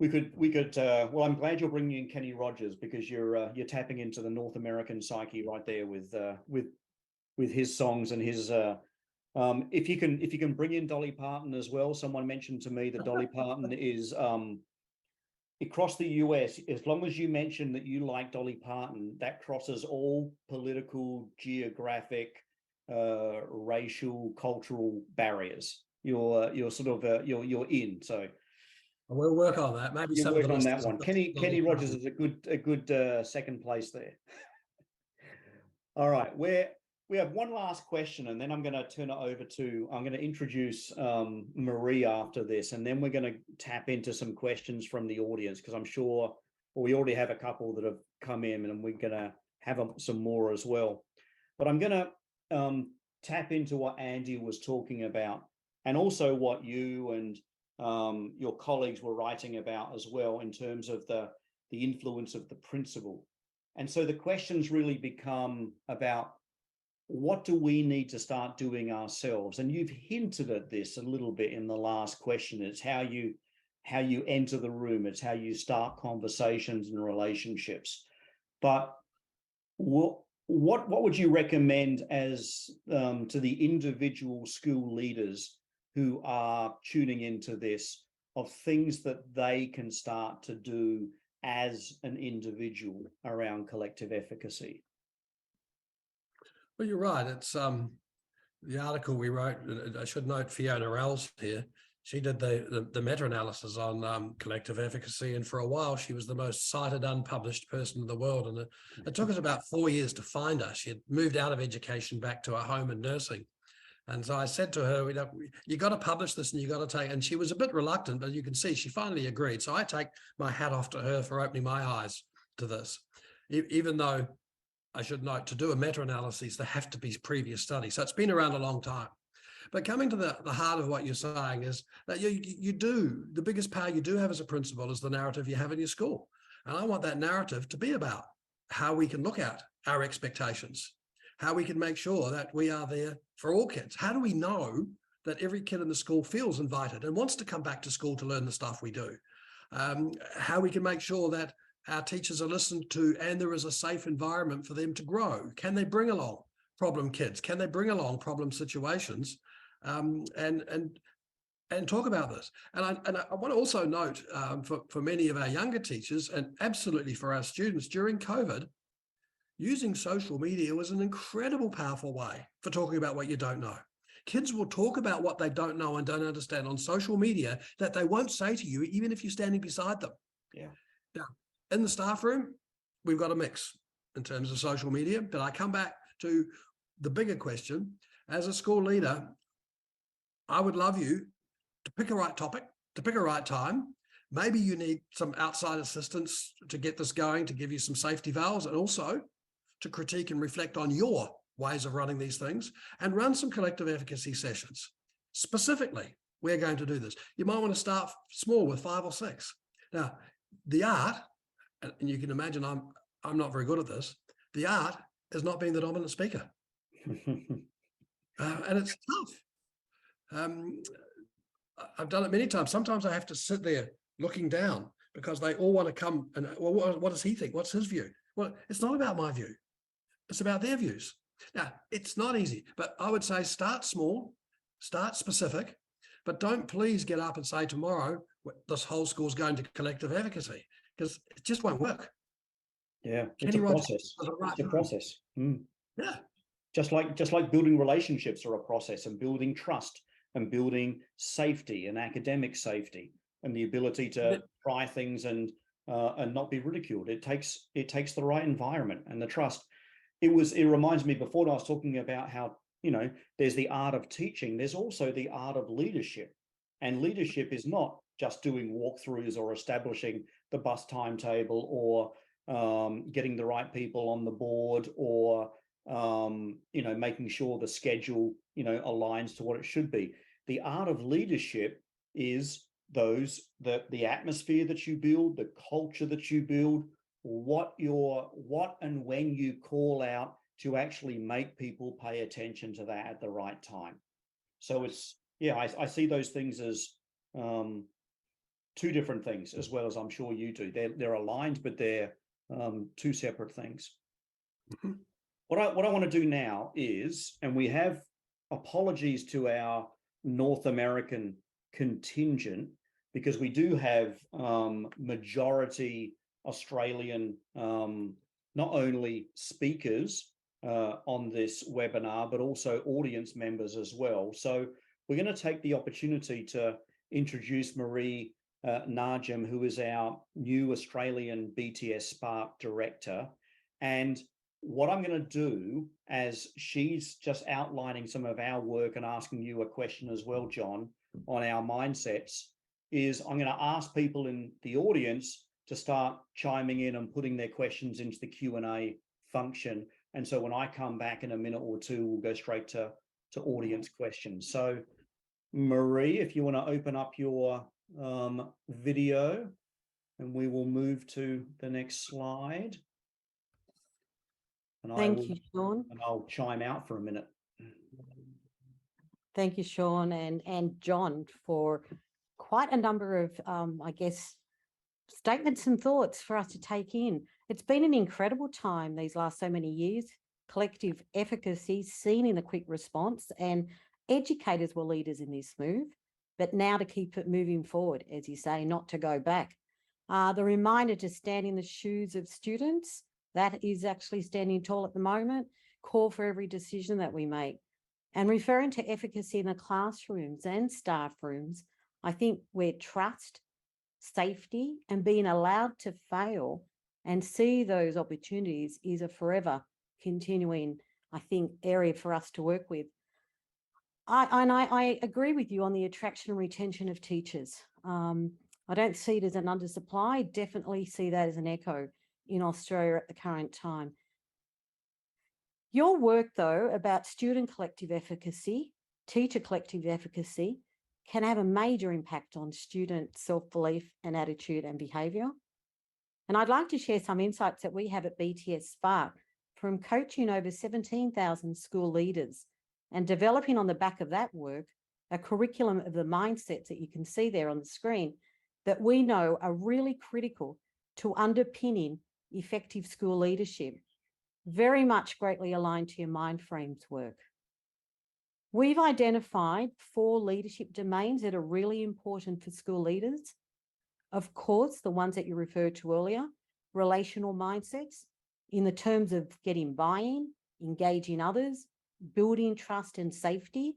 We could. Well, I'm glad you're bringing in Kenny Rogers because you're tapping into the North American psyche right there with his songs and his. If you can bring in Dolly Parton as well. Someone mentioned to me that Dolly Parton is across the US. As long as you mention that you like Dolly Parton, that crosses all political, geographic, racial, cultural barriers. You're sort of you're in. So. We'll work on that. Maybe you're working on that one. Kenny Rogers is a good second place there. All right, we have one last question, and then I'm going to turn it over to. I'm going to introduce Marie after this, and then we're going to tap into some questions from the audience because I'm sure we already have a couple that have come in, and we're going to have some more as well. But I'm going to tap into what Andy was talking about, and also what you and your colleagues were writing about as well in terms of the influence of the principle. And so the questions really become about what do we need to start doing ourselves? And you've hinted at this a little bit in the last question. It's how you enter the room. It's how you start conversations and relationships. But what would you recommend as to the individual school leaders who are tuning into this, of things that they can start to do as an individual around collective efficacy? Well, you're right. It's the article we wrote. I should note Fiona Rowles here. She did the meta-analysis on collective efficacy, and for a while she was the most cited unpublished person in the world. And it took us about 4 years to find her. She had moved out of education back to her home and nursing. And so I said to her, you got to publish this and you got to take, and she was a bit reluctant, but you can see she finally agreed. So I take my hat off to her for opening my eyes to this, even though I should note, to do a meta-analysis, there have to be previous studies. So it's been around a long time. But coming to the heart of what you're saying is that the biggest power you do have as a principal is the narrative you have in your school. And I want that narrative to be about how we can look at our expectations, how we can make sure that we are there for all kids. How do we know that every kid in the school feels invited and wants to come back to school to learn the stuff we do? How we can make sure that our teachers are listened to and there is a safe environment for them to grow. Can they bring along problem kids? Can they bring along problem situations? And talk about this. And I want to also note for many of our younger teachers, and absolutely for our students during COVID, using social media was an incredible, powerful way for talking about what you don't know. Kids will talk about what they don't know and don't understand on social media that they won't say to you, even if you're standing beside them. Yeah. Now, in the staff room, we've got a mix in terms of social media, but I come back to the bigger question. As a school leader, I would love you to pick a right topic, to pick a right time. Maybe you need some outside assistance to get this going, to give you some safety valves, and also to critique and reflect on your ways of running these things and run some collective efficacy sessions. Specifically, we're going to do this. You might want to start small with 5 or 6. Now, the art, and you can imagine I'm not very good at this, the art is not being the dominant speaker. And it's tough. I've done it many times. Sometimes I have to sit there looking down because they all want to come and, well, what does he think? What's his view? Well, it's not about my view. It's about their views. Now, it's not easy, but I would say start small, start specific, but don't please get up and say tomorrow this whole school's going to collective efficacy, because it just won't work. Yeah, it's a process. It's a process. Yeah. Just like building relationships are a process, and building trust and building safety and academic safety and the ability to try things and not be ridiculed. It takes the right environment and the trust. It reminds me, before I was talking about how, there's the art of teaching, there's also the art of leadership. And leadership is not just doing walkthroughs or establishing the bus timetable or getting the right people on the board or making sure the schedule, aligns to what it should be. The art of leadership is the atmosphere that you build, the culture that you build, what and when you call out to actually make people pay attention to that at the right time. So I see those things as two different things, as well as I'm sure you do. They're aligned, but they're two separate things. Mm-hmm. What I want to do now is, and we have apologies to our North American contingent, because we do have majority Australian, not only speakers on this webinar, but also audience members as well. So we're going to take the opportunity to introduce Marie Najim, who is our new Australian BTS Spark Director. And what I'm going to do, as she's just outlining some of our work and asking you a question as well, John, on our mindsets, is I'm going to ask people in the audience to start chiming in and putting their questions into the Q&A function. And so when I come back in a minute or two, we'll go straight to audience questions. So Marie, if you want to open up your video, and we will move to the next slide. And Thank you, Sean. And I'll chime out for a minute. Thank you, Sean and John, for quite a number of, statements and thoughts for us to take in. It's been an incredible time these last so many years. Collective efficacy seen in the quick response, and educators were leaders in this move, but now to keep it moving forward, as you say, not to go back. The reminder to stand in the shoes of students, that is actually standing tall at the moment, call for every decision that we make. And referring to efficacy in the classrooms and staff rooms, I think where trust, safety, and being allowed to fail and see those opportunities is a forever continuing, I think, area for us to work with. I agree with you on the attraction and retention of teachers. I don't see it as an undersupply. I definitely see that as an echo in Australia at the current time. Your work, though, about student collective efficacy, teacher collective efficacy, can have a major impact on student self-belief and attitude and behaviour. And I'd like to share some insights that we have at BTS Spark from coaching over 17,000 school leaders and developing on the back of that work a curriculum of the mindsets that you can see there on the screen that we know are really critical to underpinning effective school leadership, very much greatly aligned to your Mind Frames work. We've identified 4 leadership domains that are really important for school leaders. Of course, the ones that you referred to earlier, relational mindsets, in the terms of getting buy-in, engaging others, building trust and safety,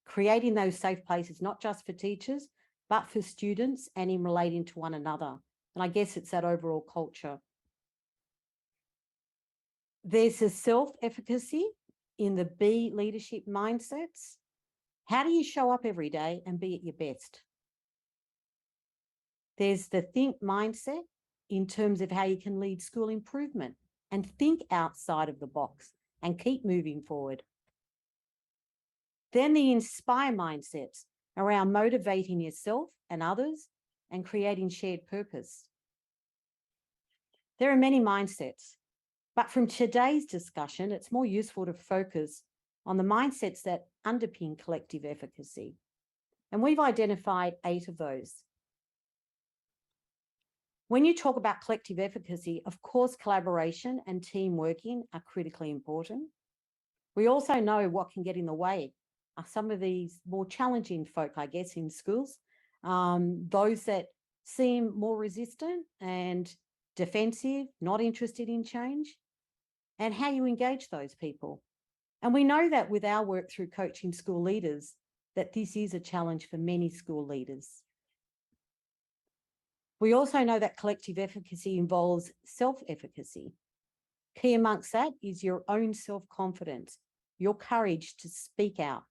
creating those safe places, not just for teachers, but for students and in relating to one another. And I guess it's that overall culture. There's a self-efficacy in the B leadership mindsets. How do you show up every day and be at your best? There's the think mindset in terms of how you can lead school improvement and think outside of the box and keep moving forward. Then the inspire mindsets around motivating yourself and others and creating shared purpose. There are many mindsets, but from today's discussion, it's more useful to focus on the mindsets that underpin collective efficacy. And we've identified 8 of those. When you talk about collective efficacy, of course, collaboration and team working are critically important. We also know what can get in the way are some of these more challenging folk, I guess, in schools, those that seem more resistant and defensive, not interested in change, and how you engage those people. And we know that with our work through coaching school leaders, that this is a challenge for many school leaders. We also know that collective efficacy involves self-efficacy. Key amongst that is your own self-confidence, your courage to speak out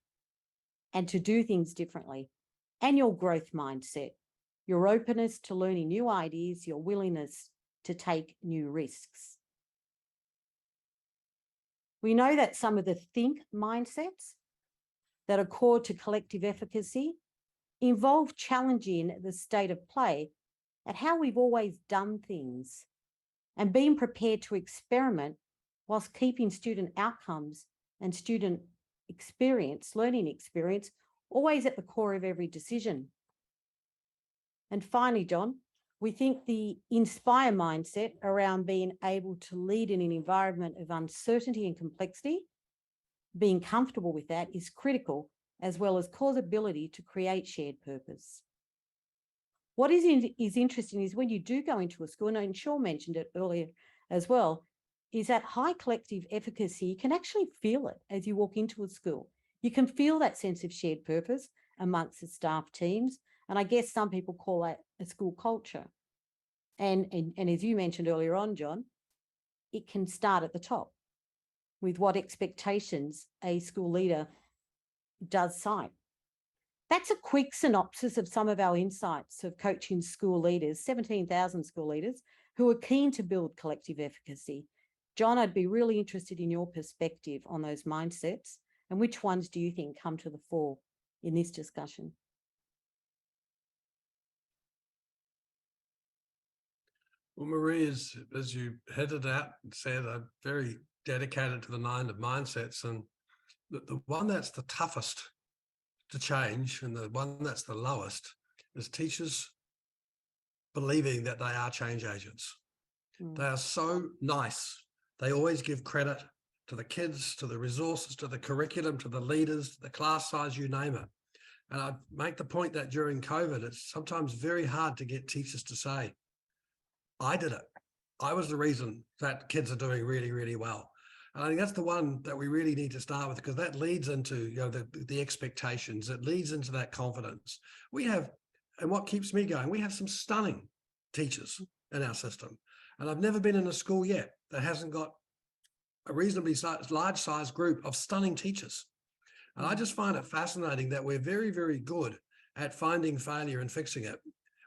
and to do things differently, and your growth mindset, your openness to learning new ideas, your willingness to take new risks. We know that some of the think mindsets that are core to collective efficacy involve challenging the state of play at how we've always done things and being prepared to experiment whilst keeping student outcomes and student experience, learning experience, always at the core of every decision. And finally, John, we think the inspire mindset around being able to lead in an environment of uncertainty and complexity, being comfortable with that is critical, as well as cause ability to create shared purpose. What is interesting is when you do go into a school, and Sean mentioned it earlier as well, is that high collective efficacy, you can actually feel it as you walk into a school. You can feel that sense of shared purpose amongst the staff teams. And I guess some people call that a school culture. And as you mentioned earlier on, John, it can start at the top with what expectations a school leader does cite. That's a quick synopsis of some of our insights of coaching school leaders, 17,000 school leaders who are keen to build collective efficacy. John, I'd be really interested in your perspective on those mindsets and which ones do you think come to the fore in this discussion? Well, Marie, as you headed out and said, I'm very dedicated to the 9 of mindsets, and the one that's the toughest to change and the one that's the lowest is teachers believing that they are change agents. They are so nice. They always give credit to the kids, to the resources, to the curriculum, to the leaders, the class size, you name it. And I make the point that during COVID, it's sometimes very hard to get teachers to say, I did it. I was the reason that kids are doing really, really well. And I think that's the one that we really need to start with, because that leads into, you know, the expectations. It leads into that confidence. We have, and what keeps me going, we have some stunning teachers in our system. And I've never been in a school yet that hasn't got a reasonably large size group of stunning teachers. And I just find it fascinating that we're very, very good at finding failure and fixing it.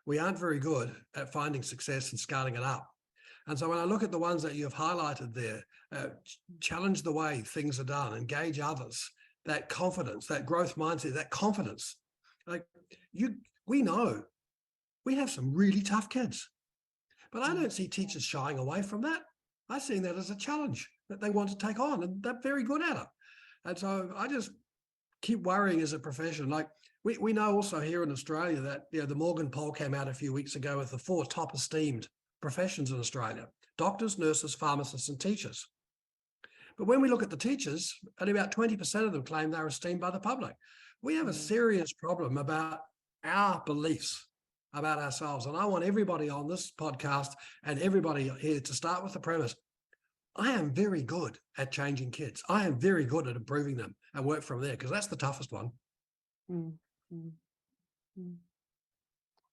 We aren't very good at finding success and scaling it up. And so when I look at the ones that you've highlighted there, challenge the way things are done, engage others, that confidence, that growth mindset, that confidence. Like we know we have some really tough kids, but I don't see teachers shying away from that. I see that as a challenge that they want to take on, and they're very good at it. And so I just keep worrying as a profession. Like we know also here in Australia that the Morgan poll came out a few weeks ago with the 4 top esteemed professions in Australia: doctors, nurses, pharmacists, and teachers. But when we look at the teachers, only about 20% of them claim they're esteemed by the public. We have a serious problem about our beliefs about ourselves. And I want everybody on this podcast and everybody here to start with the premise: I am very good at changing kids. I am very good at improving them, and work from there, because that's the toughest one.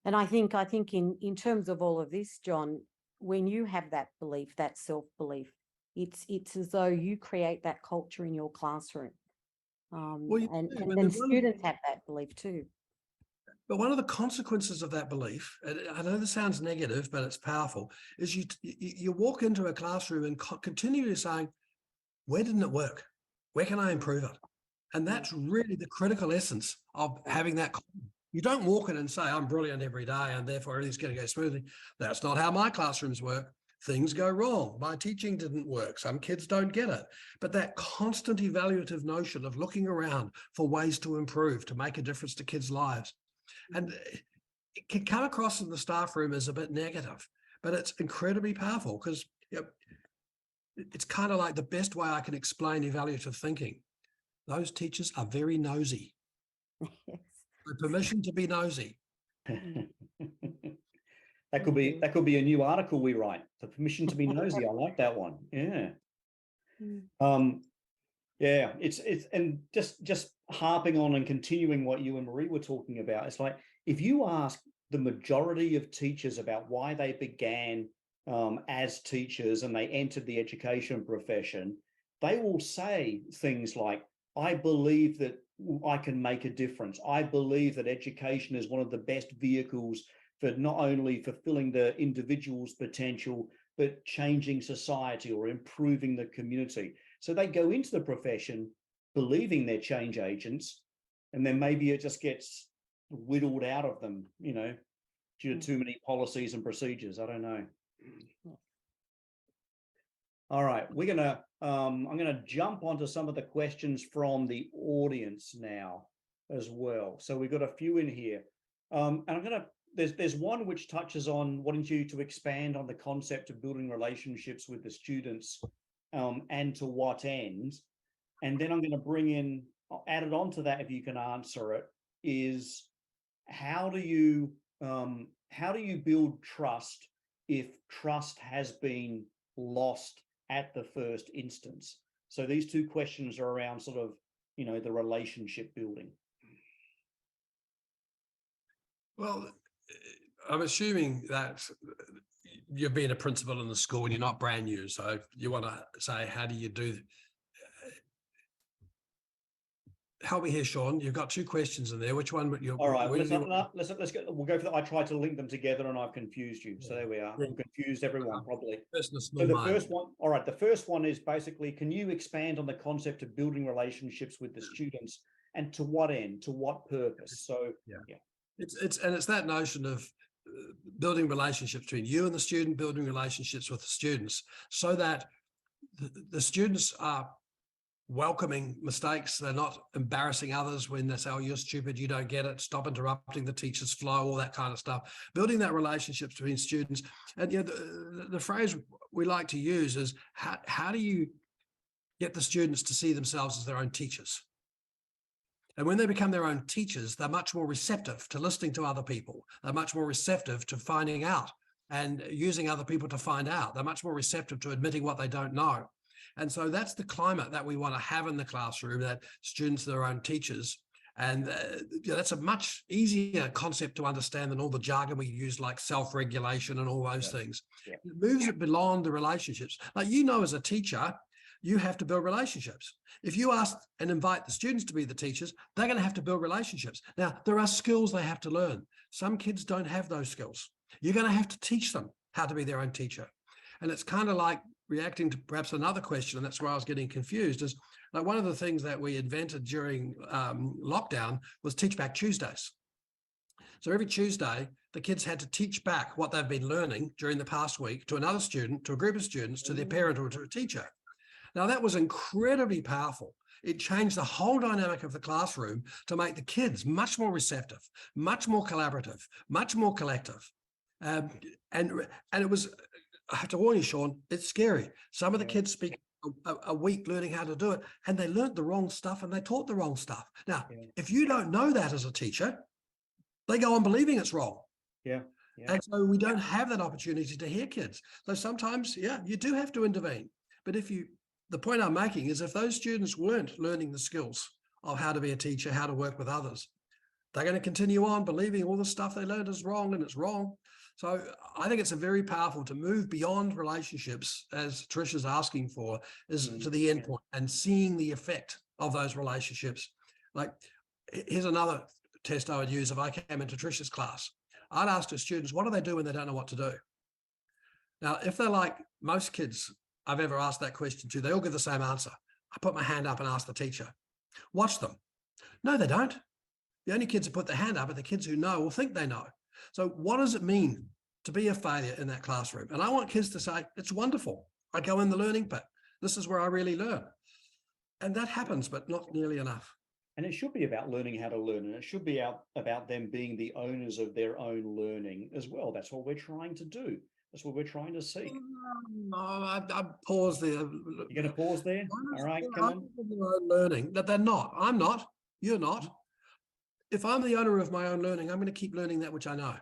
And I think in terms of all of this, John, when you have that belief, that self-belief, it's as though you create that culture in your classroom. And then students have that belief too. But one of the consequences of that belief, and I know this sounds negative, but it's powerful, is you walk into a classroom and continually saying, where didn't it work? Where can I improve it? And that's really the critical essence of having that. You don't walk in and say, I'm brilliant every day and therefore everything's going to go smoothly. That's not how my classrooms work. Things go wrong. My teaching didn't work. Some kids don't get it. But that constant evaluative notion of looking around for ways to improve, to make a difference to kids' lives. And it can come across in the staff room as a bit negative, but it's incredibly powerful, because it's kind of like the best way I can explain evaluative thinking. Those teachers are very nosy. Yes. With permission to be nosy. That could be a new article we write. The permission to be nosy. I like that one. Yeah. Yeah. It's and just harping on and continuing what you and Marie were talking about. It's like, if you ask the majority of teachers about why they began as teachers and they entered the education profession, they will say things like, I believe that I can make a difference. I believe that education is one of the best vehicles for not only fulfilling the individual's potential, but changing society or improving the community. So they go into the profession believing they're change agents, and then maybe it just gets whittled out of them, due to too many policies and procedures. I don't know. All right, I'm gonna jump onto some of the questions from the audience now as well. So we've got a few in here, and there's one which touches on wanting you to expand on the concept of building relationships with the students, and to what end. And then I'm going to added on to that, if you can answer it, is how do you build trust if trust has been lost at the first instance? So these two questions are around sort of, the relationship building. Well, I'm assuming that you've been a principal in the school and you're not brand new. So you want to say, how do you do? Help me here, Sean. You've got two questions in there. Which one would you? All right, let's go. We'll go for that. I tried to link them together and I've confused you. So there we are. I've confused everyone probably. So the first one, all right, the first one is basically, can you expand on the concept of building relationships with the students, and to what end, to what purpose? So yeah. It's that notion of building relationships between you and the student, building relationships with the students, so that the students are welcoming mistakes. They're not embarrassing others when they say, oh, you're stupid, you don't get it, stop interrupting the teacher's flow, all that kind of stuff. Building that relationship between students. And the phrase we like to use is, how do you get the students to see themselves as their own teachers? And when they become their own teachers, they're much more receptive to listening to other people. They're much more receptive to finding out and using other people to find out. They're much more receptive to admitting what they don't know. And so that's the climate that we want to have in the classroom, that students are their own teachers. And that's a much easier concept to understand than all the jargon we use, like self-regulation and all those things. It moves it beyond the relationships. Like, as a teacher, you have to build relationships. If you ask and invite the students to be the teachers, they're going to have to build relationships. Now, there are skills they have to learn. Some kids don't have those skills. You're going to have to teach them how to be their own teacher. And it's kind of like reacting to perhaps another question, and that's where I was getting confused, is like one of the things that we invented during lockdown was Teach Back Tuesdays. So every Tuesday, the kids had to teach back what they've been learning during the past week to another student, to a group of students, to their parent or to a teacher. Now, that was incredibly powerful. It changed the whole dynamic of the classroom to make the kids much more receptive, much more collaborative, much more collective. And it was, I have to warn you, Sean, it's scary. Some of the kids speak a week learning how to do it, and they learned the wrong stuff and they taught the wrong stuff. Now, if you don't know that as a teacher, they go on believing it's wrong. And so we don't have that opportunity to hear kids. So sometimes, you do have to intervene. But the point I'm making is if those students weren't learning the skills of how to be a teacher, how to work with others, they're going to continue on believing all the stuff they learned is wrong, and it's wrong. So I think it's a very powerful to move beyond relationships, as Trish is asking for, is to the end point and seeing the effect of those relationships. Like, here's another test I would use if I came into Trish's class. I'd ask the students, what do they do when they don't know what to do? Now, if they're like most kids I've ever asked that question to, they all give the same answer. I put my hand up and ask the teacher. Watch them. No, they don't. The only kids who put their hand up are the kids who know or think they know. So what does it mean to be a failure in that classroom? And I want kids to say, it's wonderful. I go in the learning pit. This is where I really learn. And that happens, but not nearly enough. And it should be about learning how to learn, and it should be about them being the owners of their own learning as well. That's what we're trying to do. That's what we're trying to seek. No, I pause there. You're going to pause there? All right, come on. Learning that they're not. I'm not. You're not. If I'm the owner of my own learning, I'm going to keep learning that which I know.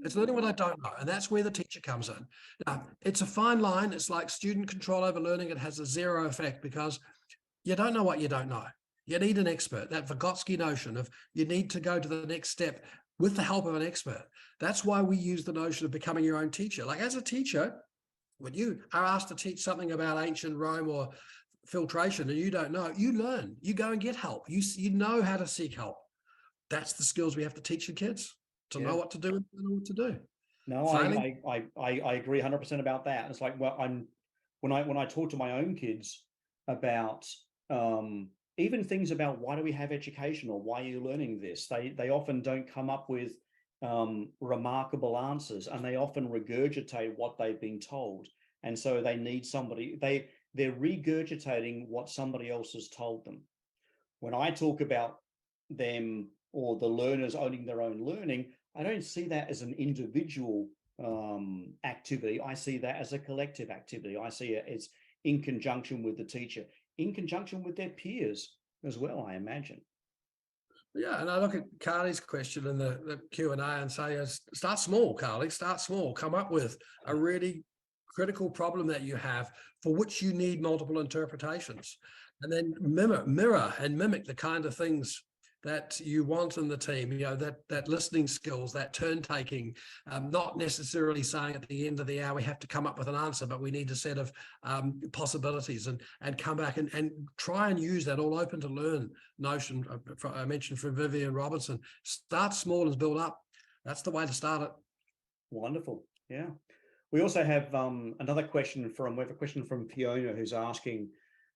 It's learning what I don't know, and that's where the teacher comes in. Now, it's a fine line. It's like student control over learning. It has a zero effect because you don't know what you don't know. You need an expert. That Vygotsky notion of you need to go to the next step with the help of an expert. That's why we use the notion of becoming your own teacher. Like, as a teacher, when you are asked to teach something about ancient Rome or filtration and you don't know, you learn. You go and get help. You know how to seek help. That's the skills we have to teach the kids, to know what to do and know what to do. No, I agree 100% about that. It's like, well, when I talk to my own kids about even things about why do we have education or why are you learning this, they often don't come up with remarkable answers, and they often regurgitate what they've been told. And so they need somebody, they're regurgitating what somebody else has told them. When I talk about them or the learners owning their own learning, I don't see that as an individual activity. I see that as a collective activity. I see it as in conjunction with the teacher, in conjunction with their peers as well, I imagine. Yeah, and I look at Carly's question in the Q&A and say, start small, Carly, start small. Come up with a really critical problem that you have for which you need multiple interpretations. And then mirror and mimic the kind of things that you want in the team, that listening skills, that turn taking, not necessarily saying at the end of the hour we have to come up with an answer, but we need a set of possibilities and come back and try and use that all open to learn notion I mentioned from Vivian Robinson. Start small and build up. That's the way to start it. Wonderful. Yeah. We also have another question we have a question from Fiona, who's asking,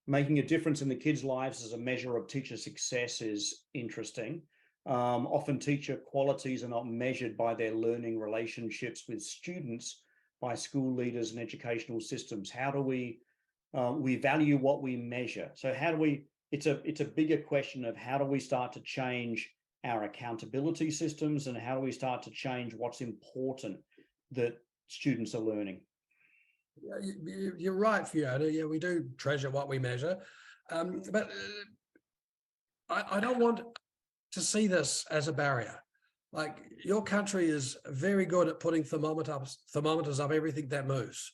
making a difference in the kids' lives as a measure of teacher success is interesting. Often teacher qualities are not measured by their learning relationships with students by school leaders and educational systems. How do we value what we measure? So how do we, it's a bigger question of how do we start to change our accountability systems, and how do we start to change what's important that students are learning? You're right, Fiona. Yeah, we do treasure what we measure, but I don't want to see this as a barrier. Like, your country is very good at putting thermometers up everything that moves.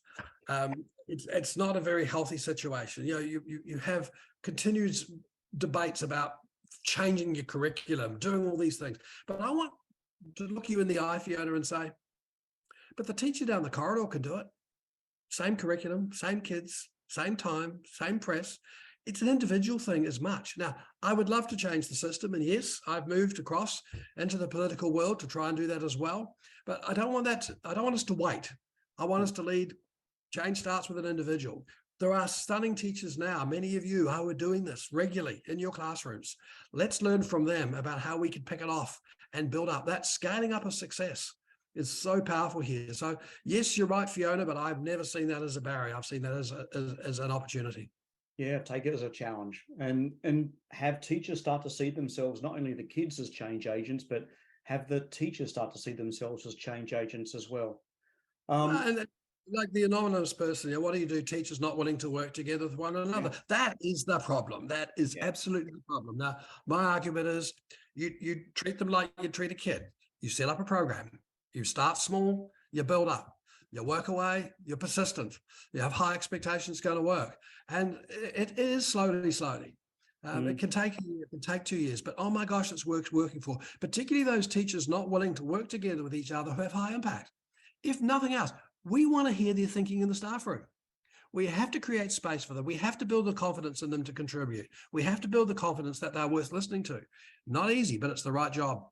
It's not a very healthy situation. You have continuous debates about changing your curriculum, doing all these things. But I want to look you in the eye, Fiona, and say, but the teacher down the corridor can do it. Same curriculum, same kids, same time, same press. It's an individual thing as much. Now, I would love to change the system. And yes, I've moved across into the political world to try and do that as well. But I don't want that. I don't want us to wait. I want us to lead. Change starts with an individual. There are stunning teachers now, many of you who are doing this regularly in your classrooms. Let's learn from them about how we can pick it off and build up. That scaling up of success is so powerful here. So yes, you're right, Fiona, but I've never seen that as a barrier. I've seen that as an opportunity. Yeah, take it as a challenge, and have teachers start to see themselves, not only the kids as change agents, but have the teachers start to see themselves as change agents as well. And like the anonymous person, what do you do? Teachers not wanting to work together with one another. Yeah. That is the problem. That is absolutely the problem. Now, my argument is you treat them like you treat a kid. You set up a program. You start small, you build up. You work away, you're persistent. You have high expectations, it's going to work. And it is slowly. It can take a year, it can take 2 years, but oh my gosh, it's working for, particularly those teachers not willing to work together with each other who have high impact. If nothing else, we want to hear their thinking in the staff room. We have to create space for them. We have to build the confidence in them to contribute. We have to build the confidence that they're worth listening to. Not easy, but it's the right job.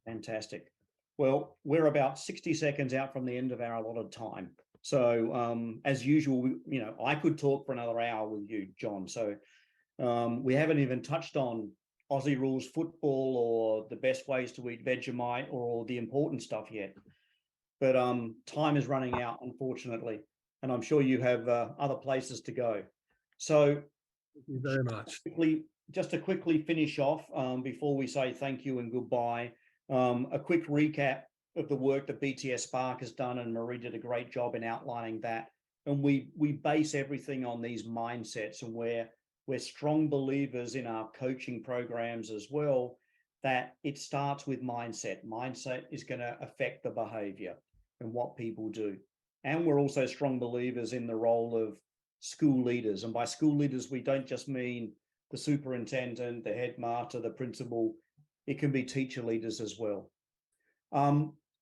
Fantastic. Well, we're about 60 seconds out from the end of our allotted time. So as usual, I could talk for another hour with you, John. So we haven't even touched on Aussie rules football or the best ways to eat Vegemite or the important stuff yet. But time is running out, unfortunately. And I'm sure you have other places to go. So thank you very much. Just to quickly finish off before we say thank you and goodbye, a quick recap of the work that BTS Spark has done, and Marie did a great job in outlining that. And we base everything on these mindsets, and we're strong believers in our coaching programs as well, that it starts with mindset. Mindset is going to affect the behavior and what people do. And we're also strong believers in the role of school leaders. And by school leaders, we don't just mean the superintendent, the headmaster, the principal. It can be teacher leaders as well.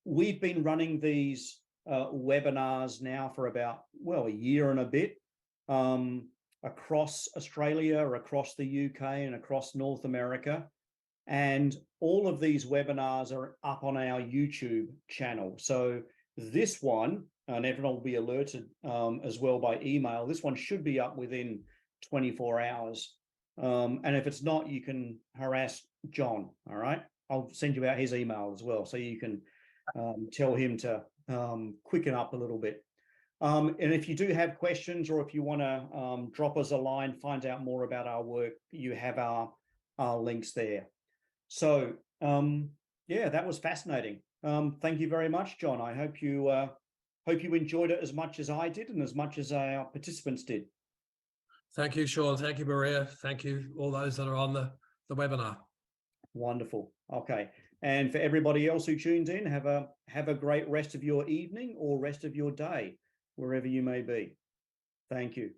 We've been running these webinars now for about, a year and a bit, across Australia, across the UK, and across North America. And all of these webinars are up on our YouTube channel. So this one, and everyone will be alerted as well by email, this one should be up within 24 hours. And if it's not, you can harass John, all right? I'll send you out his email as well, so you can tell him to quicken up a little bit. And if you do have questions, or if you want to drop us a line, find out more about our work, you have our links there. So, that was fascinating. Thank you very much, John. I hope you enjoyed it as much as I did, and as much as our participants did. Thank you, Sean. Thank you, Maria. Thank you, all those that are on the webinar. Wonderful. Okay. And for everybody else who tuned in, have a great rest of your evening or rest of your day, wherever you may be. Thank you.